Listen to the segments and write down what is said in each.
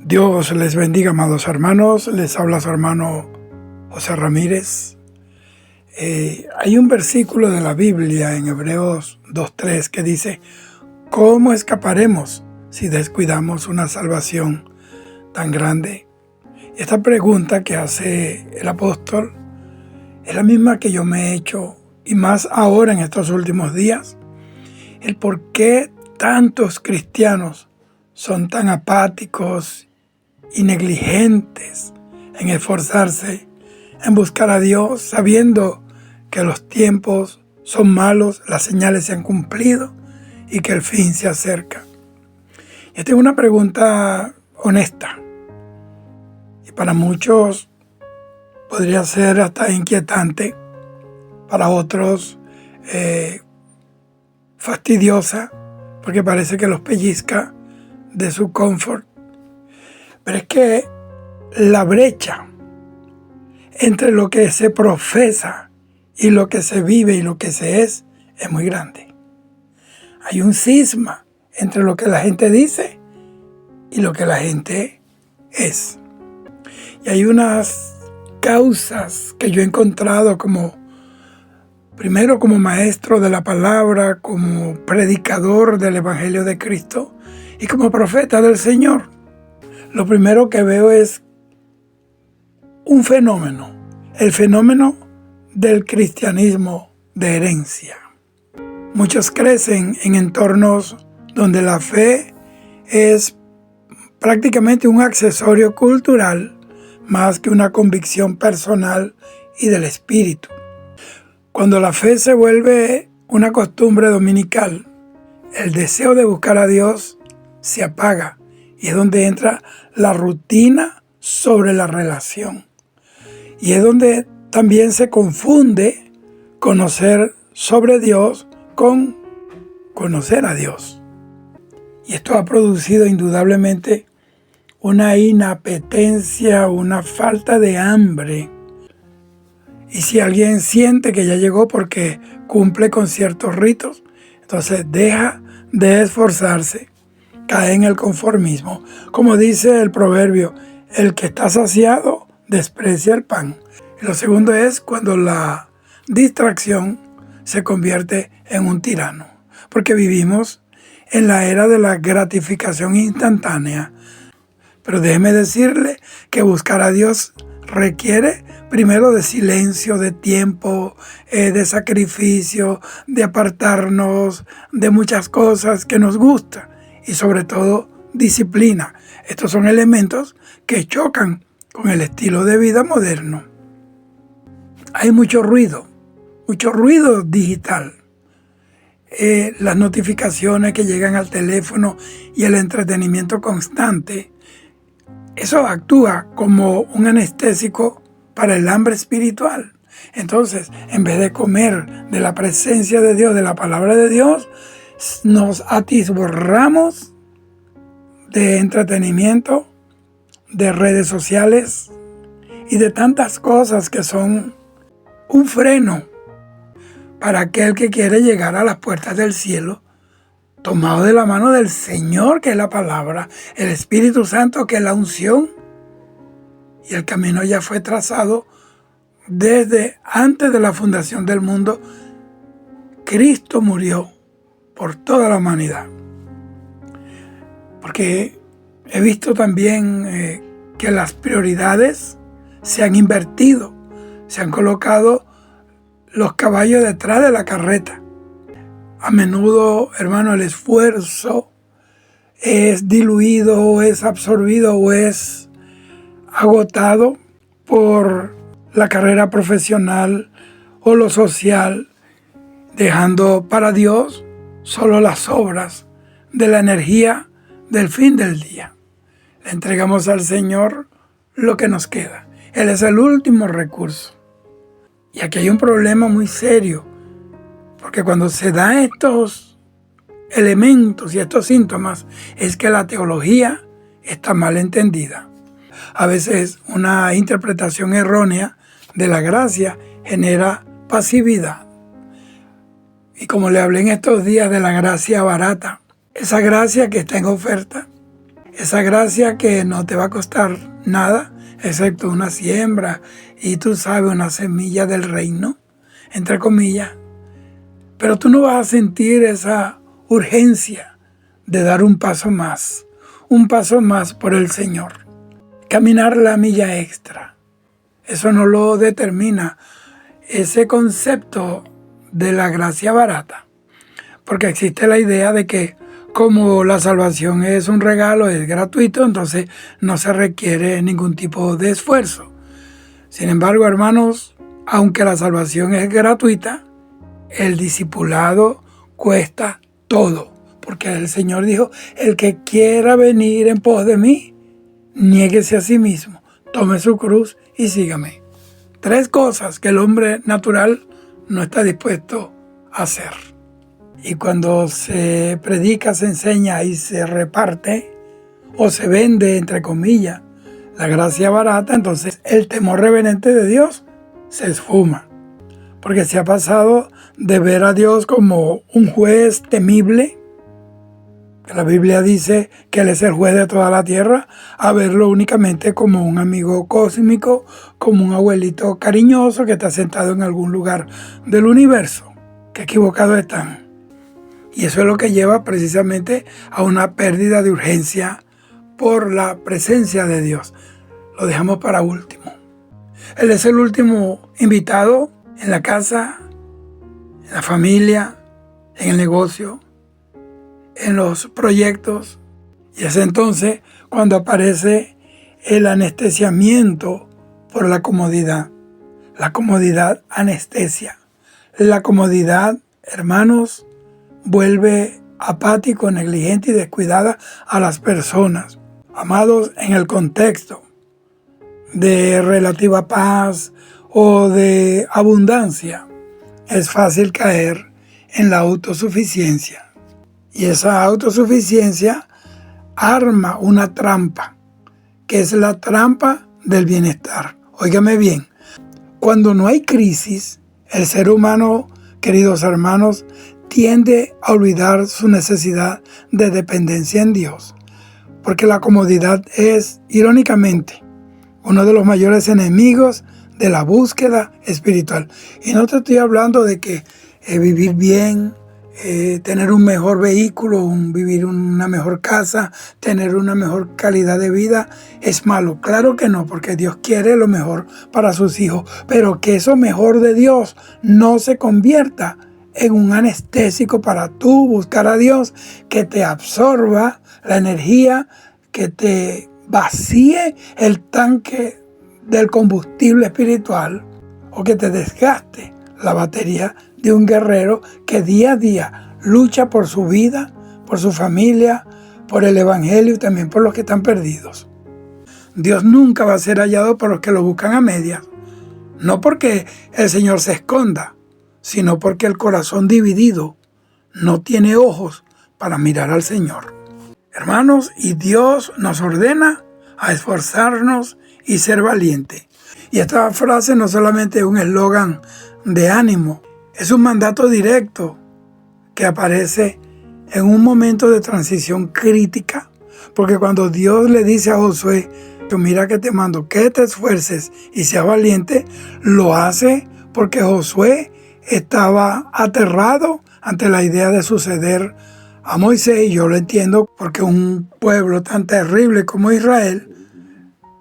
Dios les bendiga, amados hermanos. Les habla su hermano José Ramírez. Hay un versículo de la Biblia en Hebreos 2:3 que dice: ¿cómo escaparemos si descuidamos una salvación tan grande? Esta pregunta que hace el apóstol es la misma que yo me he hecho, y más ahora en estos últimos días. El por qué tantos cristianos son tan apáticos y negligentes en esforzarse en buscar a Dios, sabiendo que los tiempos son malos, las señales se han cumplido y que el fin se acerca. Yo tengo una pregunta honesta, y para muchos podría ser hasta inquietante, para otros fastidiosa, porque parece que los pellizca de su confort. Pero es que la brecha entre lo que se profesa y lo que se vive y lo que se es muy grande. Hay un cisma entre lo que la gente dice y lo que la gente es. Y hay unas causas que yo he encontrado primero como maestro de la palabra, como predicador del Evangelio de Cristo y como profeta del Señor. Lo primero que veo es un fenómeno, el fenómeno del cristianismo de herencia. Muchos crecen en entornos donde la fe es prácticamente un accesorio cultural más que una convicción personal y del espíritu. Cuando la fe se vuelve una costumbre dominical, el deseo de buscar a Dios se apaga, y es donde entra la rutina sobre la relación. Y es donde también se confunde conocer sobre Dios con conocer a Dios. Y esto ha producido indudablemente una inapetencia, una falta de hambre. Y si alguien siente que ya llegó porque cumple con ciertos ritos, entonces deja de esforzarse, cae en el conformismo. Como dice el proverbio, el que está saciado desprecia el pan. Y lo segundo es cuando la distracción se convierte en un tirano, porque vivimos en la era de la gratificación instantánea. Pero déjeme decirle que buscar a Dios requiere primero de silencio, de tiempo, de sacrificio, de apartarnos de muchas cosas que nos gustan y sobre todo disciplina. Estos son elementos que chocan con el estilo de vida moderno. Hay mucho ruido digital. Las notificaciones que llegan al teléfono y el entretenimiento constante, eso actúa como un anestésico para el hambre espiritual. Entonces, en vez de comer de la presencia de Dios, de la palabra de Dios, nos atiborramos de entretenimiento, de redes sociales y de tantas cosas que son un freno para aquel que quiere llegar a las puertas del cielo, tomado de la mano del Señor, que es la palabra, el Espíritu Santo, que es la unción. Y el camino ya fue trazado desde antes de la fundación del mundo. Cristo murió por toda la humanidad. Porque he visto también que las prioridades se han invertido, se han colocado los caballos detrás de la carreta. A menudo, hermano, el esfuerzo es diluido, o es absorbido, o es agotado por la carrera profesional o lo social, dejando para Dios solo las obras de la energía del fin del día. Le entregamos al Señor lo que nos queda. Él es el último recurso. Y aquí hay un problema muy serio, porque cuando se dan estos elementos y estos síntomas, es que la teología está mal entendida. A veces una interpretación errónea de la gracia genera pasividad. Y como le hablé en estos días de la gracia barata, esa gracia que está en oferta Esa gracia que no te va a costar nada, excepto una siembra y tú sabes, una semilla del reino, entre comillas. Pero tú no vas a sentir esa urgencia de dar un paso más por el Señor. Caminar la milla extra. Eso no lo determina ese concepto de la gracia barata. Porque existe la idea de que como la salvación es un regalo, es gratuito, entonces no se requiere ningún tipo de esfuerzo. Sin embargo, hermanos, aunque la salvación es gratuita, el discipulado cuesta todo. Porque el Señor dijo, el que quiera venir en pos de mí, niéguese a sí mismo, tome su cruz y sígame. 3 cosas que el hombre natural no está dispuesto a hacer. Y cuando se predica, se enseña y se reparte, o se vende, entre comillas, la gracia barata, entonces el temor reverente de Dios se esfuma. Porque se ha pasado de ver a Dios como un juez temible, que la Biblia dice que Él es el juez de toda la tierra, a verlo únicamente como un amigo cósmico, como un abuelito cariñoso que está sentado en algún lugar del universo. Qué equivocados están. Y eso es lo que lleva precisamente a una pérdida de urgencia por la presencia de Dios. Lo dejamos para último. Él es el último invitado en la casa, en la familia, en el negocio, en los proyectos. Y es entonces cuando aparece el anestesiamiento por la comodidad. La comodidad anestesia. La comodidad, hermanos, vuelve apático, negligente y descuidada a las personas. Amados, en el contexto de relativa paz o de abundancia, es fácil caer en la autosuficiencia. Y esa autosuficiencia arma una trampa, que es la trampa del bienestar. Óigame bien, cuando no hay crisis, el ser humano, queridos hermanos, tiende a olvidar su necesidad de dependencia en Dios. Porque la comodidad es, irónicamente, uno de los mayores enemigos de la búsqueda espiritual. Y no te estoy hablando de que vivir bien, tener un mejor vehículo, vivir en una mejor casa, tener una mejor calidad de vida es malo. Claro que no, porque Dios quiere lo mejor para sus hijos. Pero que eso mejor de Dios no se convierta en un anestésico para tú buscar a Dios, que te absorba la energía, que te vacíe el tanque del combustible espiritual, o que te desgaste la batería de un guerrero que día a día lucha por su vida, por su familia, por el evangelio y también por los que están perdidos. Dios nunca va a ser hallado por los que lo buscan a medias, no porque el Señor se esconda, sino porque el corazón dividido no tiene ojos para mirar al Señor. Hermanos, y Dios nos ordena a esforzarnos y ser valientes. Y esta frase no solamente es un eslogan de ánimo, es un mandato directo que aparece en un momento de transición crítica, porque cuando Dios le dice a Josué, mira que te mando que te esfuerces y seas valiente, lo hace porque Josué estaba aterrado ante la idea de suceder a Moisés, y yo lo entiendo porque un pueblo tan terrible como Israel,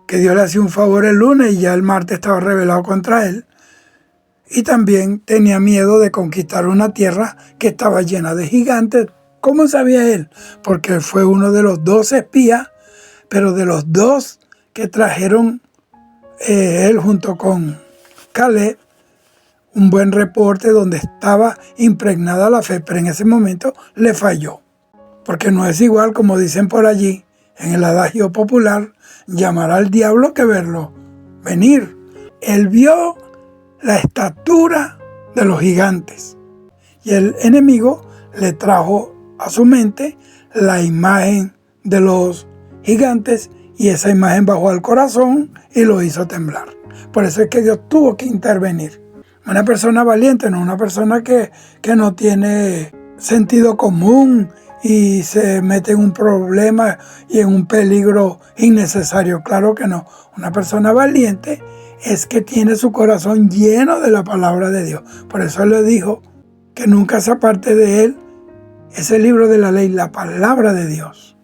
que Dios le hacía un favor el lunes y ya el martes estaba rebelado contra él, y también tenía miedo de conquistar una tierra que estaba llena de gigantes. ¿Cómo sabía él? Porque fue uno de los 12 espías, pero de los 2 que trajeron él junto con Caleb, un buen reporte donde estaba impregnada la fe, pero en ese momento le falló. Porque no es igual, como dicen por allí, en el adagio popular, llamar al diablo que verlo venir. Él vio la estatura de los gigantes y el enemigo le trajo a su mente la imagen de los gigantes, y esa imagen bajó al corazón y lo hizo temblar. Por eso es que Dios tuvo que intervenir. Una persona valiente, no una persona que no tiene sentido común y se mete en un problema y en un peligro innecesario. Claro que no. Una persona valiente es que tiene su corazón lleno de la palabra de Dios. Por eso Él le dijo que nunca se aparte de él ese libro de la ley, la palabra de Dios.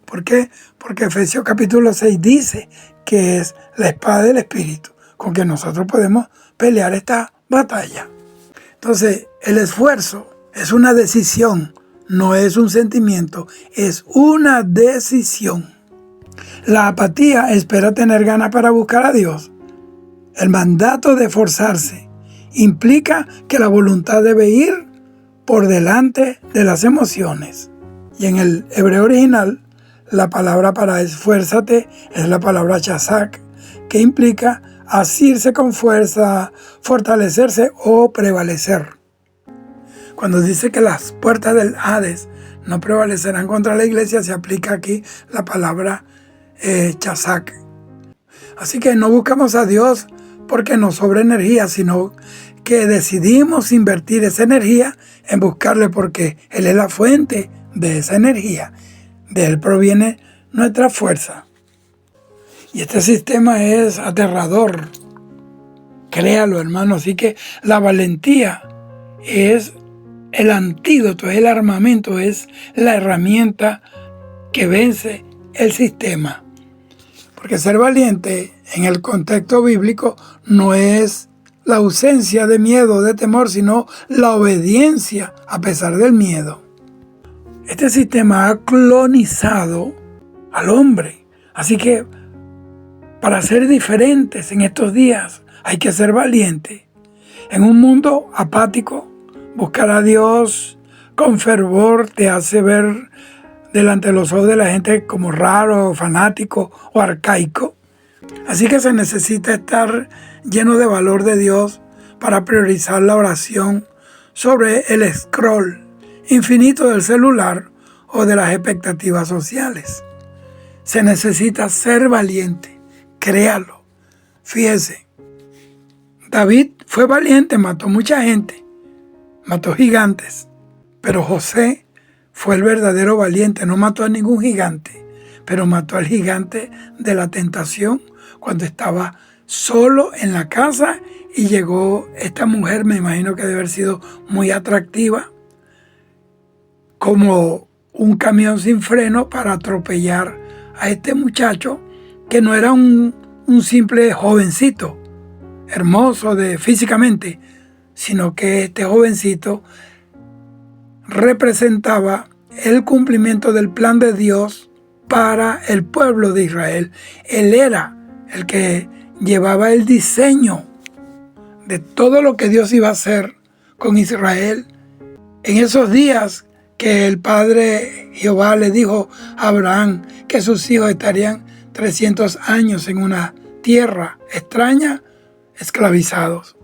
¿Por qué? Porque Efesios capítulo 6 dice que es la espada del Espíritu, con que nosotros podemos pelear esta batalla. Entonces, el esfuerzo es una decisión, no es un sentimiento, es una decisión. La apatía espera tener ganas para buscar a Dios. El mandato de esforzarse implica que la voluntad debe ir por delante de las emociones. Y en el hebreo original, la palabra para esfuérzate es la palabra chazak, que implica asirse con fuerza, fortalecerse o prevalecer. Cuando dice que las puertas del Hades no prevalecerán contra la iglesia, se aplica aquí la palabra chazak. Así que no buscamos a Dios porque nos sobra energía, sino que decidimos invertir esa energía en buscarle porque Él es la fuente de esa energía. De Él proviene nuestra fuerza. Y este sistema es aterrador. Créalo, hermano. Así que la valentía es el antídoto, es el armamento, es la herramienta que vence el sistema. Porque ser valiente en el contexto bíblico no es la ausencia de miedo, de temor, sino la obediencia a pesar del miedo. Este sistema ha clonizado al hombre. Así que para ser diferentes en estos días hay que ser valiente. En un mundo apático, buscar a Dios con fervor te hace ver delante de los ojos de la gente como raro, fanático o arcaico. Así que se necesita estar lleno de valor de Dios para priorizar la oración sobre el scroll infinito del celular o de las expectativas sociales. Se necesita ser valiente, créalo. Fíjese, David fue valiente, mató mucha gente, mató gigantes, pero José fue el verdadero valiente, no mató a ningún gigante, pero mató al gigante de la tentación cuando estaba solo en la casa y llegó esta mujer, me imagino que debe haber sido muy atractiva, como un camión sin freno para atropellar a este muchacho que no era un simple jovencito, hermoso físicamente, sino que este jovencito representaba el cumplimiento del plan de Dios para el pueblo de Israel. Él era el que llevaba el diseño de todo lo que Dios iba a hacer con Israel en esos días que el Padre Jehová le dijo a Abraham que sus hijos estarían 300 años en una tierra extraña, esclavizados.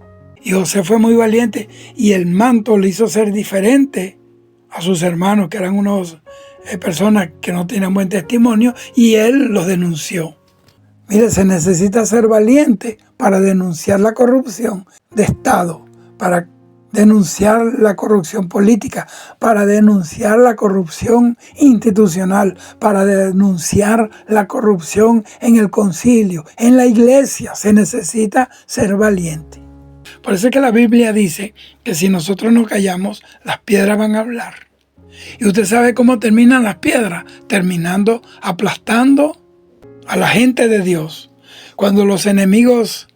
Y José fue muy valiente y el manto le hizo ser diferente a sus hermanos, que eran unas personas que no tenían buen testimonio, y él los denunció. Mire, se necesita ser valiente para denunciar la corrupción de Estado, para denunciar la corrupción política, para denunciar la corrupción institucional, para denunciar la corrupción en el concilio, en la iglesia. Se necesita ser valiente. Por eso es que la Biblia dice que si nosotros nos callamos, las piedras van a hablar. Y usted sabe cómo terminan las piedras, terminando aplastando a la gente de Dios. Cuando los enemigos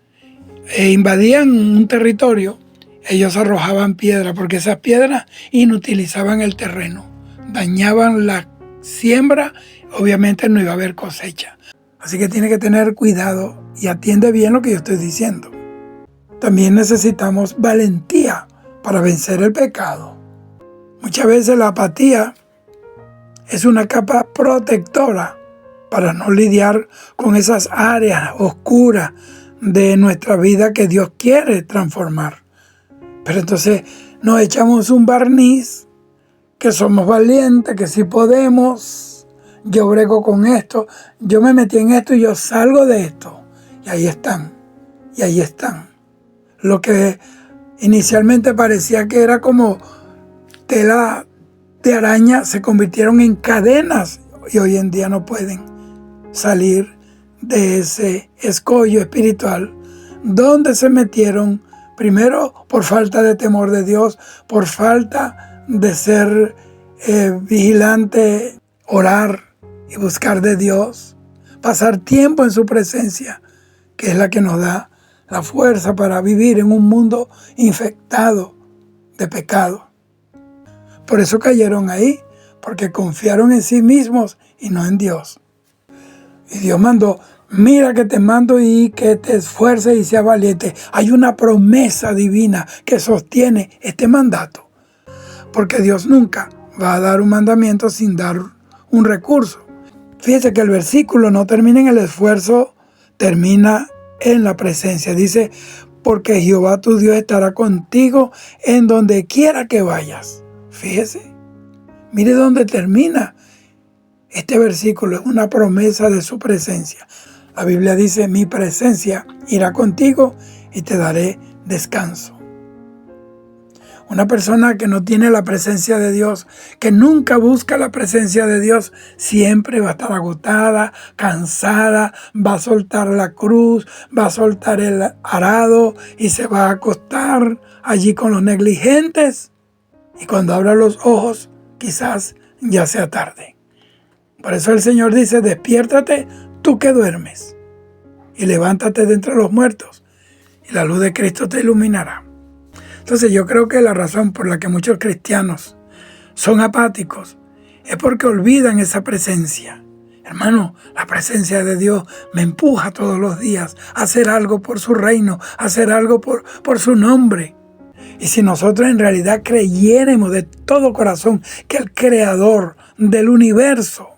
invadían un territorio, ellos arrojaban piedras, porque esas piedras inutilizaban el terreno, dañaban la siembra, obviamente no iba a haber cosecha. Así que tiene que tener cuidado y atiende bien lo que yo estoy diciendo. También necesitamos valentía para vencer el pecado. Muchas veces la apatía es una capa protectora para no lidiar con esas áreas oscuras de nuestra vida que Dios quiere transformar. Pero entonces nos echamos un barniz, que somos valientes, que sí podemos, yo brego con esto, yo me metí en esto y yo salgo de esto. Y ahí están, y ahí están. Lo que inicialmente parecía que era como tela de araña se convirtieron en cadenas y hoy en día no pueden salir de ese escollo espiritual donde se metieron, primero por falta de temor de Dios, por falta de ser vigilante, orar y buscar de Dios, pasar tiempo en su presencia, que es la que nos da la fuerza para vivir en un mundo infectado de pecado. Por eso cayeron ahí, porque confiaron en sí mismos y no en Dios. Y Dios mandó: mira que te mando y que te esfuerces y seas valiente. Hay una promesa divina que sostiene este mandato, porque Dios nunca va a dar un mandamiento sin dar un recurso. Fíjese que el versículo no termina en el esfuerzo, termina en la presencia. Dice: porque Jehová tu Dios estará contigo en donde quiera que vayas. Fíjese, mire dónde termina este versículo, es una promesa de su presencia. La Biblia dice: mi presencia irá contigo y te daré descanso. Una persona que no tiene la presencia de Dios, que nunca busca la presencia de Dios, siempre va a estar agotada, cansada, va a soltar la cruz, va a soltar el arado y se va a acostar allí con los negligentes. Y cuando abra los ojos, quizás ya sea tarde. Por eso el Señor dice: despiértate tú que duermes y levántate de entre los muertos y la luz de Cristo te iluminará. Entonces yo creo que la razón por la que muchos cristianos son apáticos es porque olvidan esa presencia. Hermano, la presencia de Dios me empuja todos los días a hacer algo por su reino, a hacer algo por su nombre. Y si nosotros en realidad creyéramos de todo corazón que el Creador del universo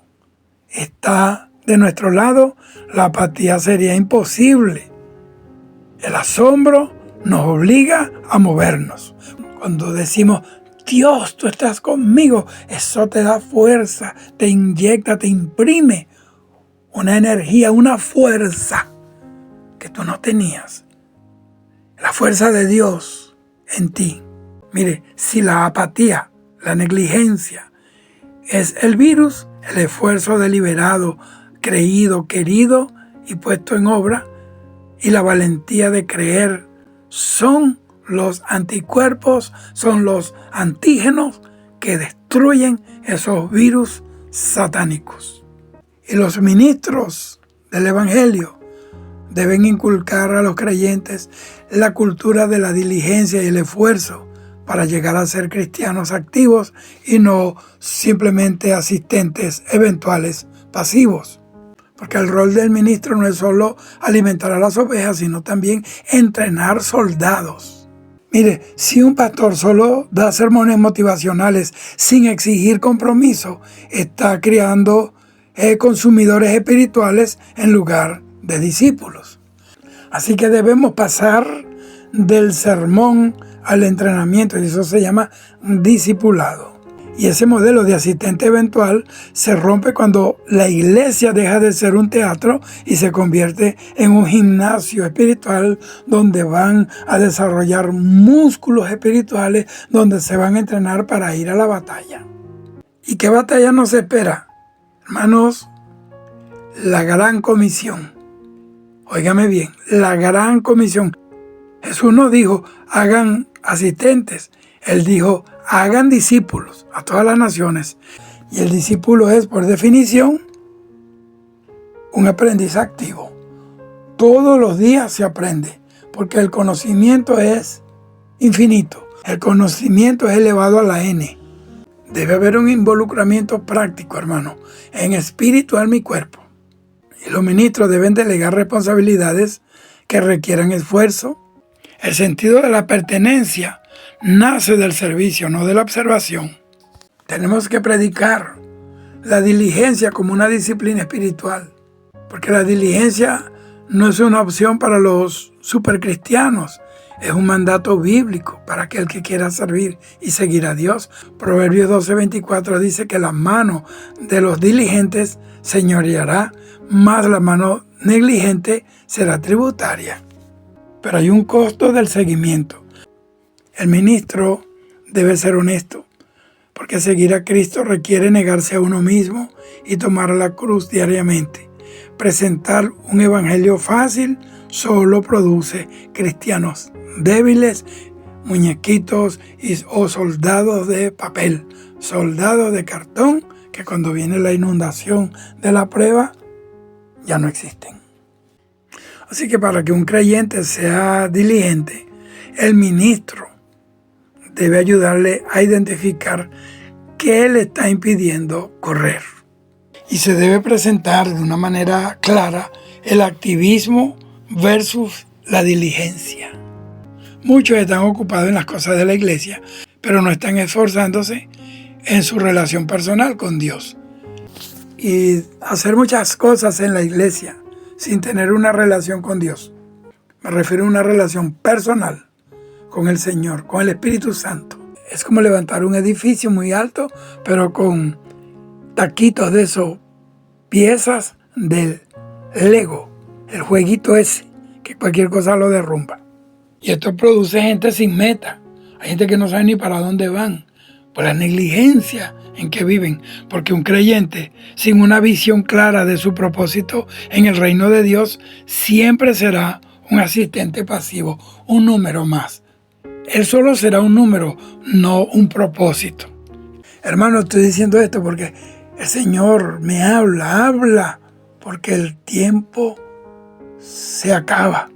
está de nuestro lado, la apatía sería imposible. El asombro nos obliga a movernos. Cuando decimos: Dios, tú estás conmigo, eso te da fuerza, te inyecta, te imprime una energía, una fuerza que tú no tenías. La fuerza de Dios en ti. Mire, si la apatía, la negligencia es el virus, el esfuerzo deliberado, creído, querido y puesto en obra, y la valentía de creer son los anticuerpos, son los antígenos que destruyen esos virus satánicos. Y los ministros del Evangelio deben inculcar a los creyentes la cultura de la diligencia y el esfuerzo para llegar a ser cristianos activos y no simplemente asistentes eventuales pasivos. Porque el rol del ministro no es solo alimentar a las ovejas, sino también entrenar soldados. Mire, si un pastor solo da sermones motivacionales sin exigir compromiso, está criando consumidores espirituales en lugar de discípulos. Así que debemos pasar del sermón al entrenamiento, y eso se llama discipulado. Y ese modelo de asistente eventual se rompe cuando la iglesia deja de ser un teatro y se convierte en un gimnasio espiritual donde van a desarrollar músculos espirituales, donde se van a entrenar para ir a la batalla. ¿Y qué batalla nos espera? Hermanos, la gran comisión. Óigame bien, la gran comisión. Jesús no dijo: hagan asistentes. Él dijo: hagan discípulos a todas las naciones. Y el discípulo es, por definición, un aprendiz activo. Todos los días se aprende, porque el conocimiento es infinito. El conocimiento es elevado a la N. Debe haber un involucramiento práctico, hermano, en espíritu, alma y cuerpo. Y los ministros deben delegar responsabilidades que requieran esfuerzo. El sentido de la pertenencia nace del servicio, no de la observación. Tenemos que predicar la diligencia como una disciplina espiritual, porque la diligencia no es una opción para los supercristianos, es un mandato bíblico para aquel que quiera servir y seguir a Dios. Proverbios 12:24 dice que la mano de los diligentes señoreará, más la mano negligente será tributaria. Pero hay un costo del seguimiento. El ministro debe ser honesto, porque seguir a Cristo requiere negarse a uno mismo y tomar la cruz diariamente. Presentar un evangelio fácil solo produce cristianos débiles, muñequitos o soldados de papel, soldados de cartón que cuando viene la inundación de la prueba ya no existen. Así que para que un creyente sea diligente, el ministro debe ayudarle a identificar qué le está impidiendo correr. Y se debe presentar de una manera clara el activismo versus la diligencia. Muchos están ocupados en las cosas de la iglesia, pero no están esforzándose en su relación personal con Dios. Y hacer muchas cosas en la iglesia sin tener una relación con Dios. Me refiero a una relación personal con el Señor, con el Espíritu Santo. Es como levantar un edificio muy alto, pero con taquitos de esos, piezas del Lego, el jueguito ese, que cualquier cosa lo derrumba. Y esto produce gente sin meta. Hay gente que no sabe ni para dónde van, por la negligencia en que viven. Porque un creyente sin una visión clara de su propósito en el reino de Dios siempre será un asistente pasivo, un número más. Él solo será un número, no un propósito. Hermano, estoy diciendo esto porque el Señor me habla, porque el tiempo se acaba.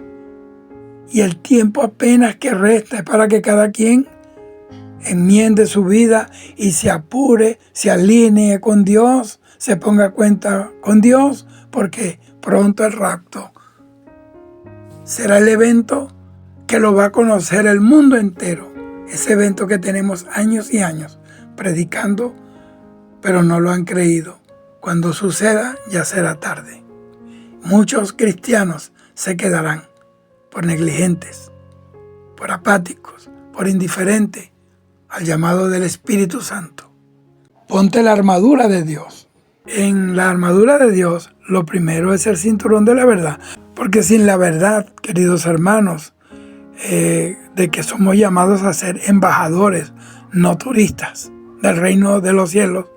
Y el tiempo apenas que resta es para que cada quien enmiende su vida y se apure, se alinee con Dios, se ponga a cuenta con Dios, porque pronto el rapto será el evento que lo va a conocer el mundo entero. Ese evento que tenemos años y años predicando, pero no lo han creído. Cuando suceda, ya será tarde. Muchos cristianos se quedarán por negligentes, por apáticos, por indiferentes al llamado del Espíritu Santo. Ponte la armadura de Dios. En la armadura de Dios, lo primero es el cinturón de la verdad, porque sin la verdad, queridos hermanos, de que somos llamados a ser embajadores, no turistas del reino de los cielos,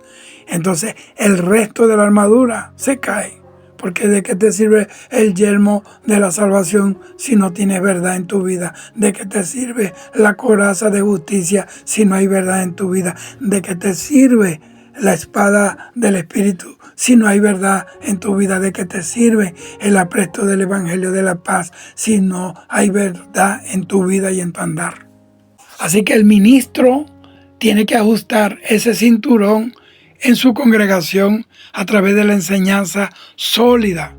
entonces el resto de la armadura se cae. Porque ¿de qué te sirve el yelmo de la salvación si no tienes verdad en tu vida? ¿De qué te sirve la coraza de justicia si no hay verdad en tu vida? ¿De qué te sirve la espada del Espíritu si no hay verdad en tu vida? ¿De qué te sirve el apresto del Evangelio de la paz si no hay verdad en tu vida y en tu andar? Así que el ministro tiene que ajustar ese cinturón en su congregación a través de la enseñanza sólida.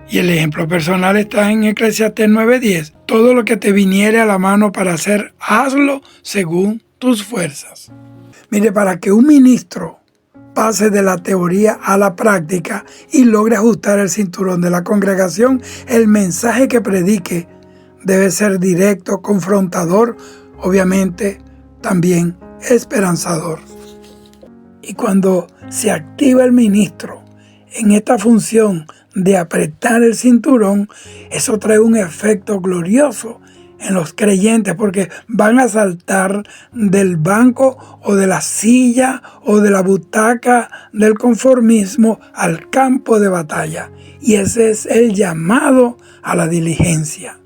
Y el ejemplo personal está en Eclesiastés 9:10. Todo lo que te viniere a la mano para hacer, hazlo según tus fuerzas. Mire, para que un ministro pase de la teoría a la práctica y logre ajustar el cinturón de la congregación, el mensaje que predique debe ser directo, confrontador, obviamente también esperanzador. Y cuando se activa el ministro en esta función de apretar el cinturón, eso trae un efecto glorioso en los creyentes, porque van a saltar del banco o de la silla o de la butaca del conformismo al campo de batalla. Y ese es el llamado a la diligencia,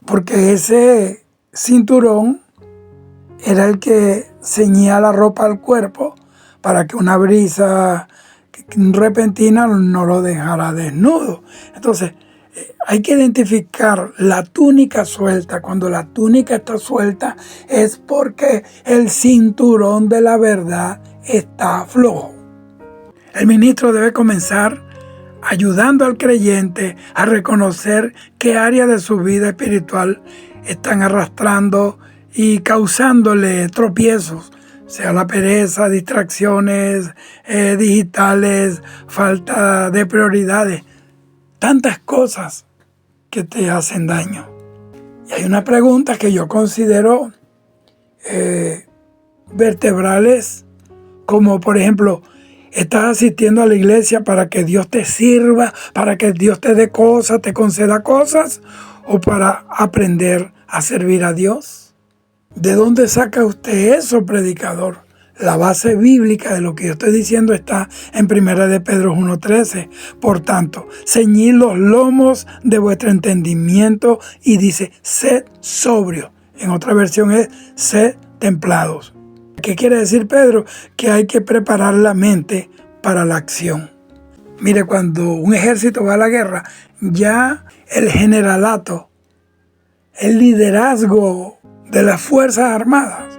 porque ese cinturón era el que ceñía la ropa al cuerpo para que una brisa repentina no lo dejara desnudo. Entonces, hay que identificar la túnica suelta. Cuando la túnica está suelta es porque el cinturón de la verdad está flojo. El ministro debe comenzar ayudando al creyente a reconocer qué áreas de su vida espiritual están arrastrando y causándole tropiezos, sea la pereza, distracciones digitales, falta de prioridades, tantas cosas que te hacen daño. Y hay una pregunta que yo considero vertebrales, como por ejemplo, ¿estás asistiendo a la iglesia para que Dios te sirva, para que Dios te dé cosas, te conceda cosas, o para aprender a servir a Dios? ¿De dónde saca usted eso, predicador? La base bíblica de lo que yo estoy diciendo está en 1 de Pedro 1:13. Por tanto, ceñid los lomos de vuestro entendimiento y dice, sed sobrios. En otra versión es, sed templados. ¿Qué quiere decir Pedro? Que hay que preparar la mente para la acción. Mire, cuando un ejército va a la guerra, ya el generalato, el liderazgo de las Fuerzas Armadas,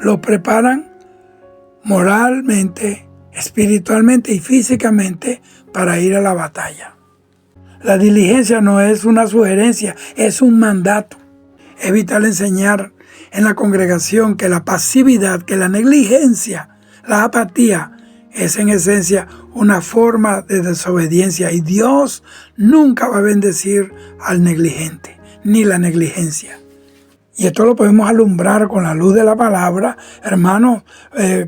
lo preparan moralmente, espiritualmente y físicamente para ir a la batalla. La diligencia no es una sugerencia, es un mandato. Es vital enseñar en la congregación que la pasividad, que la negligencia, la apatía, es en esencia una forma de desobediencia y Dios nunca va a bendecir al negligente, ni la negligencia. Y esto lo podemos alumbrar con la luz de la palabra, hermanos,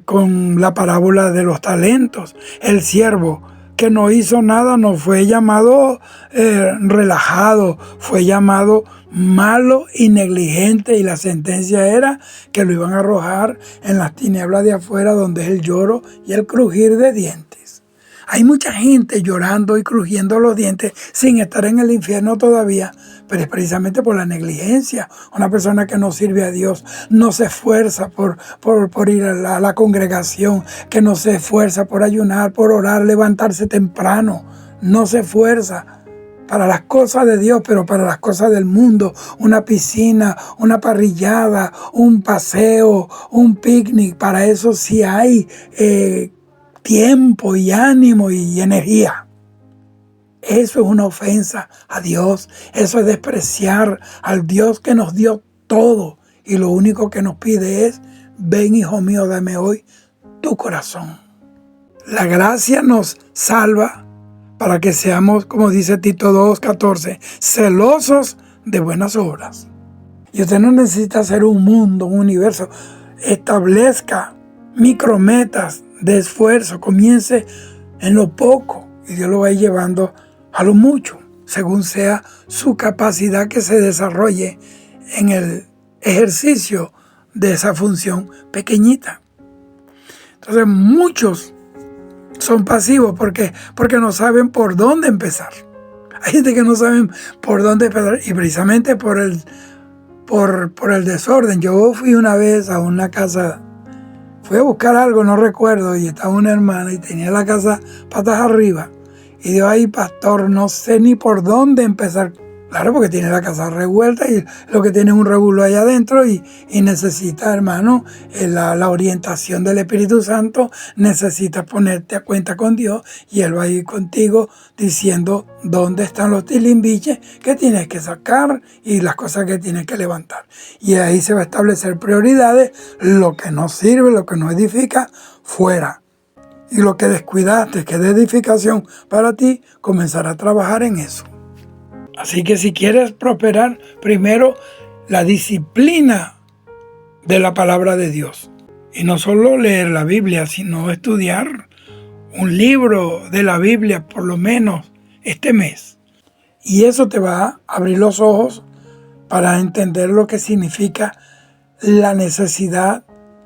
con la parábola de los talentos. El siervo que no hizo nada no fue llamado relajado, fue llamado malo y negligente, y la sentencia era que lo iban a arrojar en las tinieblas de afuera, donde es el lloro y el crujir de dientes. Hay mucha gente llorando y crujiendo los dientes sin estar en el infierno todavía, pero es precisamente por la negligencia. Una persona que no sirve a Dios, no se esfuerza por ir a la congregación, que no se esfuerza por ayunar, por orar, levantarse temprano, no se esfuerza para las cosas de Dios, pero para las cosas del mundo, una piscina, una parrillada, un paseo, un picnic, para eso sí hay tiempo y ánimo y energía. Eso es una ofensa a Dios, eso es despreciar al Dios que nos dio todo y lo único que nos pide es, ven hijo mío, dame hoy tu corazón. La gracia nos salva para que seamos, como dice Tito 2:14, celosos de buenas obras. Y usted no necesita hacer un mundo, un universo. Establezca micrometas de esfuerzo, comience en lo poco y Dios lo va a ir llevando a lo mucho, según sea su capacidad que se desarrolle en el ejercicio de esa función pequeñita. Entonces muchos son pasivos porque no saben por dónde empezar. Hay gente que no sabe por dónde empezar y precisamente por el desorden. Yo fui una vez a una casa, fui a buscar algo, no recuerdo, y estaba una hermana y tenía la casa patas arriba. Y dijo, ay pastor, no sé ni por dónde empezar. Claro, porque tiene la casa revuelta y lo que tiene es un revuelo allá adentro y necesita, hermano, la orientación del Espíritu Santo. Necesitas ponerte a cuenta con Dios y Él va a ir contigo diciendo dónde están los tilimbiches que tienes que sacar y las cosas que tienes que levantar. Y ahí se va a establecer prioridades, lo que no sirve, lo que no edifica, fuera. Y lo que descuidaste, que es de edificación para ti, comenzar a trabajar en eso. Así que si quieres prosperar, primero la disciplina de la palabra de Dios. Y no solo leer la Biblia, sino estudiar un libro de la Biblia por lo menos este mes. Y eso te va a abrir los ojos para entender lo que significa la necesidad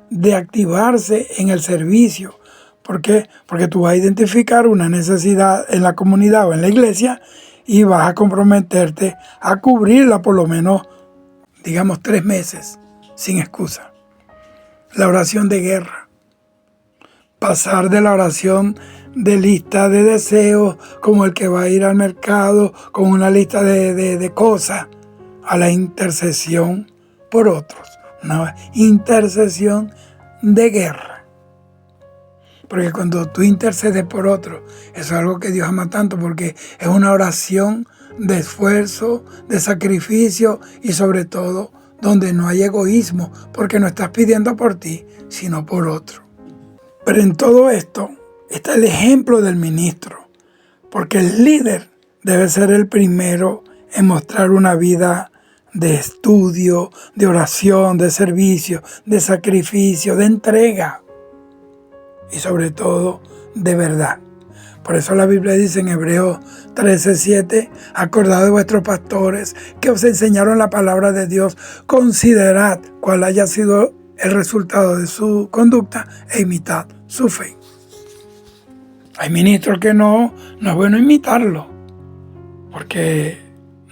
de activarse en el servicio. ¿Por qué? Porque tú vas a identificar una necesidad en la comunidad o en la iglesia y vas a comprometerte a cubrirla por lo menos, digamos, 3 meses, sin excusa. La oración de guerra. Pasar de la oración de lista de deseos, como el que va a ir al mercado con una lista de cosas, a la intercesión por otros. Una intercesión de guerra. Porque cuando tú intercedes por otro, eso es algo que Dios ama tanto, porque es una oración de esfuerzo, de sacrificio y sobre todo donde no hay egoísmo, porque no estás pidiendo por ti, sino por otro. Pero en todo esto está el ejemplo del ministro, porque el líder debe ser el primero en mostrar una vida de estudio, de oración, de servicio, de sacrificio, de entrega. Y sobre todo, de verdad. Por eso la Biblia dice en Hebreos 13:7, acordad de vuestros pastores que os enseñaron la palabra de Dios, considerad cuál haya sido el resultado de su conducta e imitad su fe. Hay ministros que no es bueno imitarlo, porque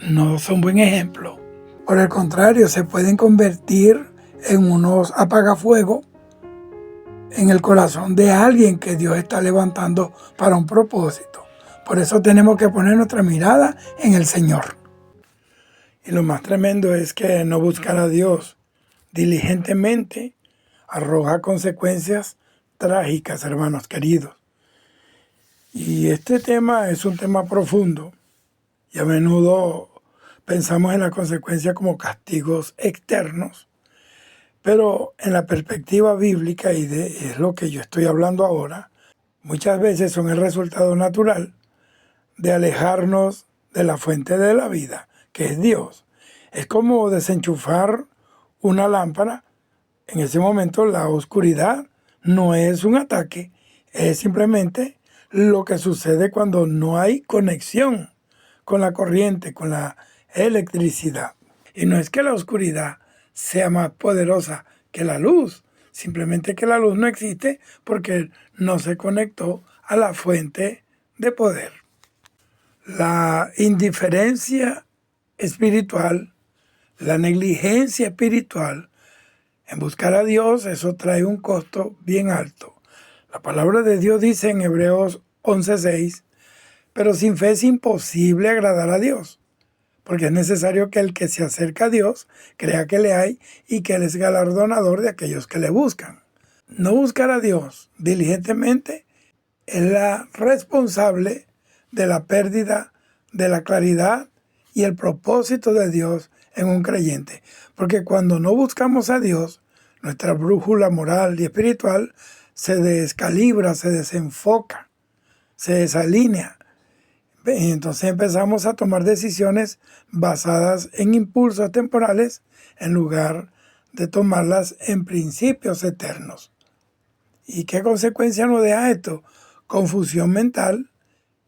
no son buen ejemplo. Por el contrario, se pueden convertir en unos apagafuegos en el corazón de alguien que Dios está levantando para un propósito. Por eso tenemos que poner nuestra mirada en el Señor. Y lo más tremendo es que no buscar a Dios diligentemente arroja consecuencias trágicas, hermanos queridos. Y este tema es un tema profundo y a menudo pensamos en las consecuencias como castigos externos, pero en la perspectiva bíblica, y es lo que yo estoy hablando ahora, muchas veces son el resultado natural de alejarnos de la fuente de la vida, que es Dios. Es como desenchufar una lámpara. En ese momento la oscuridad no es un ataque, es simplemente lo que sucede cuando no hay conexión con la corriente, con la electricidad. Y no es que la oscuridad sea más poderosa que la luz, simplemente que la luz no existe porque no se conectó a la fuente de poder. La indiferencia espiritual, la negligencia espiritual en buscar a Dios, eso trae un costo bien alto. La palabra de Dios dice en Hebreos 11:6, pero sin fe es imposible agradar a Dios, porque es necesario que el que se acerca a Dios crea que le hay y que Él es galardonador de aquellos que le buscan. No buscar a Dios diligentemente es la responsable de la pérdida de la claridad y el propósito de Dios en un creyente. Porque cuando no buscamos a Dios, nuestra brújula moral y espiritual se descalibra, se desenfoca, se desalinea. Y entonces empezamos a tomar decisiones basadas en impulsos temporales en lugar de tomarlas en principios eternos. ¿Y qué consecuencia nos deja esto? Confusión mental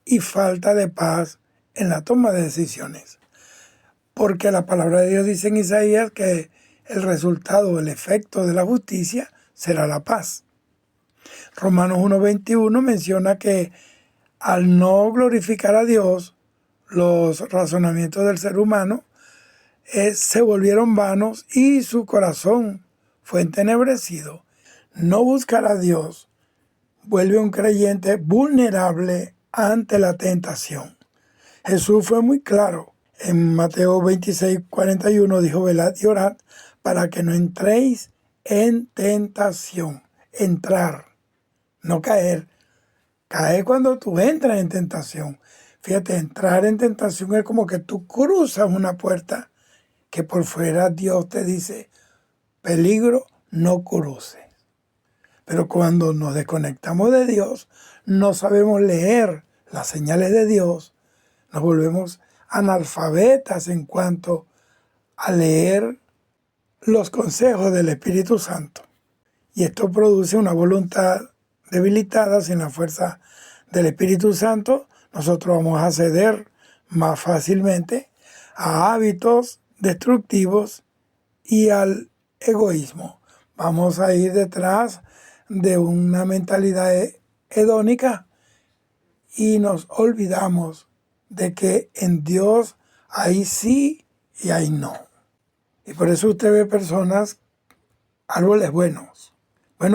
y falta de paz en la toma de decisiones. Porque la palabra de Dios dice en Isaías que el resultado, el efecto de la justicia será la paz. Romanos 1:21 menciona que al no glorificar a Dios, los razonamientos del ser humano se volvieron vanos y su corazón fue entenebrecido. No buscar a Dios vuelve a un creyente vulnerable ante la tentación. Jesús fue muy claro. En Mateo 26:41 dijo, velad y orad para que no entréis en tentación. Entrar, no caer. Caer cuando tú entras en tentación. Fíjate, entrar en tentación es como que tú cruzas una puerta que por fuera Dios te dice, peligro, no cruces. Pero cuando nos desconectamos de Dios, no sabemos leer las señales de Dios, nos volvemos analfabetas en cuanto a leer los consejos del Espíritu Santo. Y esto produce una voluntad debilitada. Sin la fuerza del Espíritu Santo, nosotros vamos a ceder más fácilmente a hábitos destructivos y al egoísmo. Vamos a ir detrás de una mentalidad hedónica y nos olvidamos de que en Dios hay sí y hay no. Y por eso usted ve personas, árboles buenos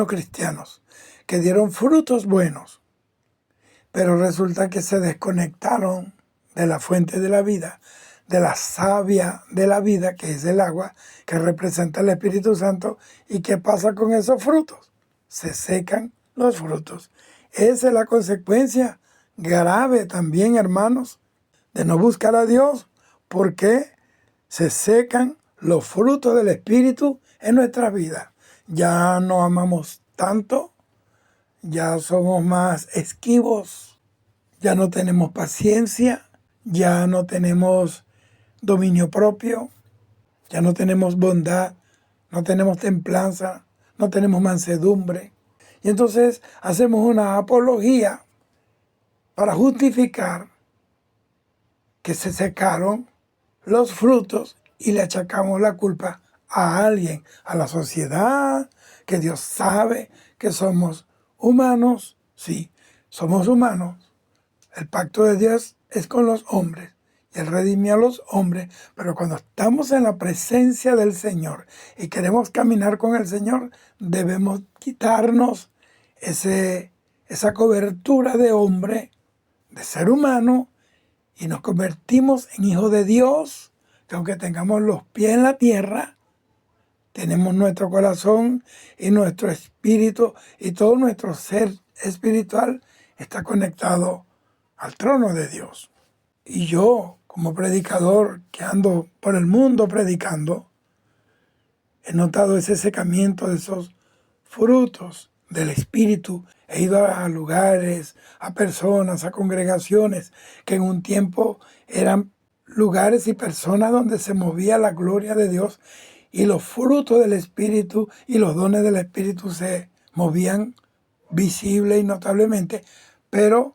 cristianos, que dieron frutos buenos, pero resulta que se desconectaron de la fuente de la vida, de la savia de la vida, que es el agua, que representa el Espíritu Santo. ¿Y qué pasa con esos frutos? Se secan los frutos. Esa es la consecuencia grave también, hermanos, de no buscar a Dios, porque se secan los frutos del Espíritu en nuestras vidas. Ya no amamos tanto, ya somos más esquivos, ya no tenemos paciencia, ya no tenemos dominio propio, ya no tenemos bondad, no tenemos templanza, no tenemos mansedumbre. Y entonces hacemos una apología para justificar que se secaron los frutos y le achacamos la culpa a alguien, a la sociedad, que Dios sabe que somos humanos. Sí, somos humanos. El pacto de Dios es con los hombres y Él redimió a los hombres, pero cuando estamos en la presencia del Señor y queremos caminar con el Señor, debemos quitarnos esa cobertura de hombre, de ser humano, y nos convertimos en hijos de Dios, que aunque tengamos los pies en la tierra, tenemos nuestro corazón y nuestro espíritu y todo nuestro ser espiritual está conectado al trono de Dios. Y yo, como predicador que ando por el mundo predicando, he notado ese secamiento de esos frutos del Espíritu. He ido a lugares, a personas, a congregaciones que en un tiempo eran lugares y personas donde se movía la gloria de Dios y los frutos del Espíritu y los dones del Espíritu se movían visible y notablemente, pero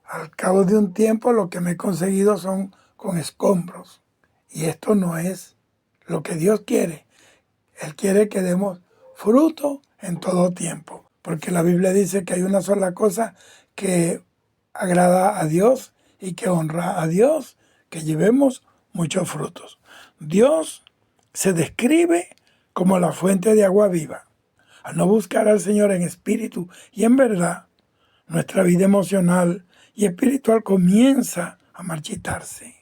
al cabo de un tiempo lo que me he conseguido son con escombros. Y esto no es lo que Dios quiere. Él quiere que demos fruto en todo tiempo. Porque la Biblia dice que hay una sola cosa que agrada a Dios y que honra a Dios, que llevemos muchos frutos. Dios se describe como la fuente de agua viva. Al no buscar al Señor en espíritu y en verdad, nuestra vida emocional y espiritual comienza a marchitarse.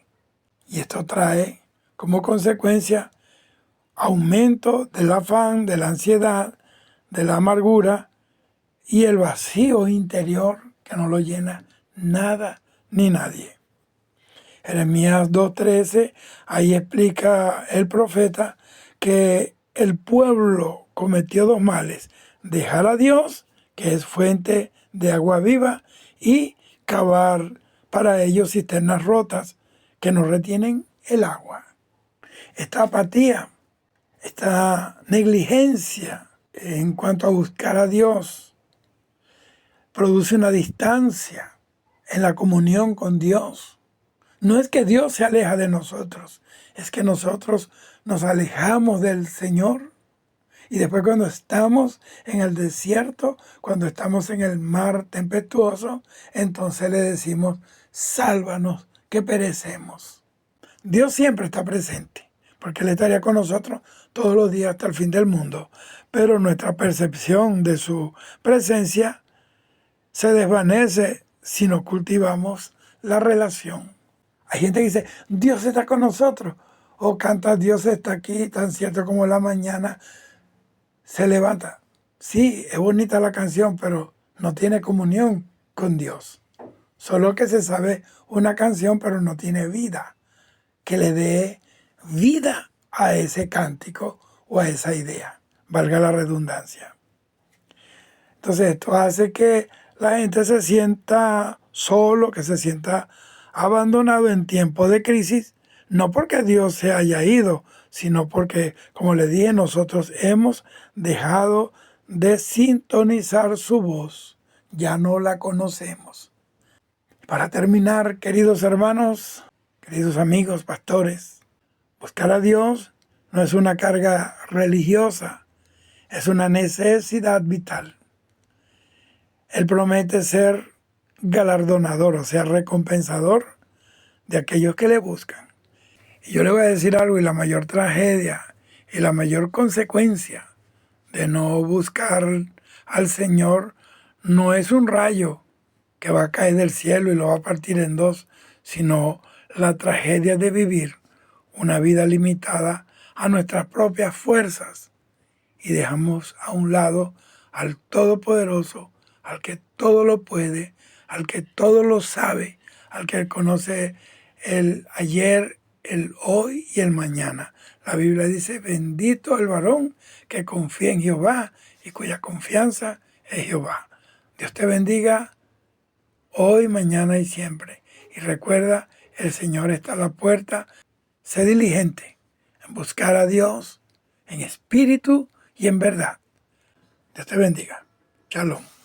Y esto trae como consecuencia aumento del afán, de la ansiedad, de la amargura y el vacío interior que no lo llena nada ni nadie. Jeremías 2:13, ahí explica el profeta que el pueblo cometió dos males: dejar a Dios, que es fuente de agua viva, y cavar para ellos cisternas rotas que no retienen el agua. Esta apatía, esta negligencia en cuanto a buscar a Dios, produce una distancia en la comunión con Dios. No es que Dios se aleja de nosotros, es que nosotros nos alejamos del Señor. Y después cuando estamos en el desierto, cuando estamos en el mar tempestuoso, entonces le decimos: sálvanos, que perecemos. Dios siempre está presente, porque Él estaría con nosotros todos los días hasta el fin del mundo. Pero nuestra percepción de su presencia se desvanece si no cultivamos la relación. Hay gente que dice: Dios está con nosotros, o canta: Dios está aquí, tan cierto como la mañana se levanta. Sí, es bonita la canción, pero no tiene comunión con Dios. Solo que se sabe una canción, pero no tiene vida, que le dé vida a ese cántico o a esa idea, valga la redundancia. Entonces esto hace que la gente se sienta solo, que se sienta abandonado en tiempos de crisis, no porque Dios se haya ido, sino porque, como le dije, nosotros hemos dejado de sintonizar su voz, ya no la conocemos. Para terminar, queridos hermanos, queridos amigos, pastores, buscar a Dios no es una carga religiosa, es una necesidad vital. Él promete ser galardonador, o sea, recompensador de aquellos que le buscan. Y yo le voy a decir algo, y la mayor tragedia y la mayor consecuencia de no buscar al Señor no es un rayo que va a caer del cielo y lo va a partir en dos, sino la tragedia de vivir una vida limitada a nuestras propias fuerzas y dejamos a un lado al Todopoderoso, al que todo lo puede, al que todo lo sabe, al que conoce el ayer, el hoy y el mañana. La Biblia dice: bendito el varón que confía en Jehová y cuya confianza es Jehová. Dios te bendiga hoy, mañana y siempre. Y recuerda, el Señor está a la puerta. Sé diligente en buscar a Dios en espíritu y en verdad. Dios te bendiga. Shalom.